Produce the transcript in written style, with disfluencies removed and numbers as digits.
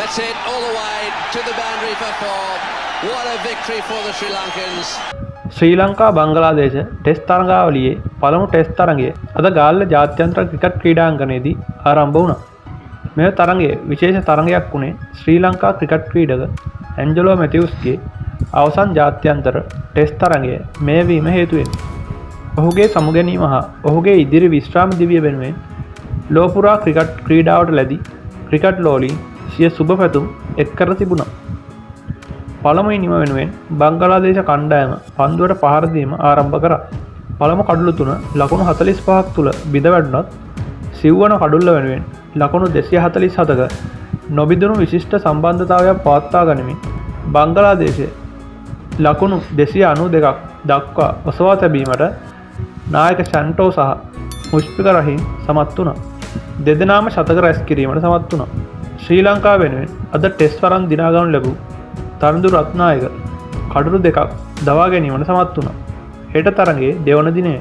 That's it, all the way to the boundary for 4. What a victory for the Sri Lankans. Sri Lanka Bangladesh test තරඟාවලියේ පළමු test තරඟය අද ගාල්ල ජාත්‍යන්තර cricket ක්‍රීඩාංගණයේදී ආරම්භ වුණා. මේ තරඟයේ විශේෂ තරඟයක් වුණේ ශ්‍රී ලංකා ක්‍රිකට් ක්‍රීඩක ඇන්ජලෝ මැතිව්ස්ගේ අවසන් ජාත්‍යන්තර ටෙස්ට් තරඟය මෙහෙයවීම හේතුවෙන්. ඔහුගේ සමුගැනීම හා ඔහුගේ ඉදිරි විශ්‍රාම දිවිය වෙනුවෙන් ලෝපුරා ක්‍රිකට් ක්‍රීඩාවට ලැබි ක්‍රිකට් ලෝලීන් සිය සුබ පැතුම් එක් කර තිබුණා. පළමු ඉනිම වෙනුවෙන් බංගලාදේශ කණ්ඩායම පන්දුවට පහර දීම ආරම්භ කරා. පළමු කඩුළු තුන ලකුණු 45ක් තුල බිඳ වැටුණත් සිව්වන කඩුල්ල වෙනුවෙන් ලකුණු 247ක නොබිඳුණු විශිෂ්ට සම්බන්ධතාවයක් පවත්වා ගනිමින් බංගලාදේශය ලකුණු 292ක් දක්වා ඔසවා තැබීමට නායක ෂැන්ටෝ සහ මුෂ්ෆික රහීම් සමත් වුණා. දෙදෙනාම ශතක රැස් කිරීමට සමත් වුණා. ශ්‍රී ලංකාව වෙනුවෙන් අද ටෙස්ට් වරන් දිනා ගනු ලැබූ තරිඳු රත්නායක කඩුළු දෙකක් දවා ගැනීමට සමත් වුණා. හෙට තරඟයේ දෙවන දිනය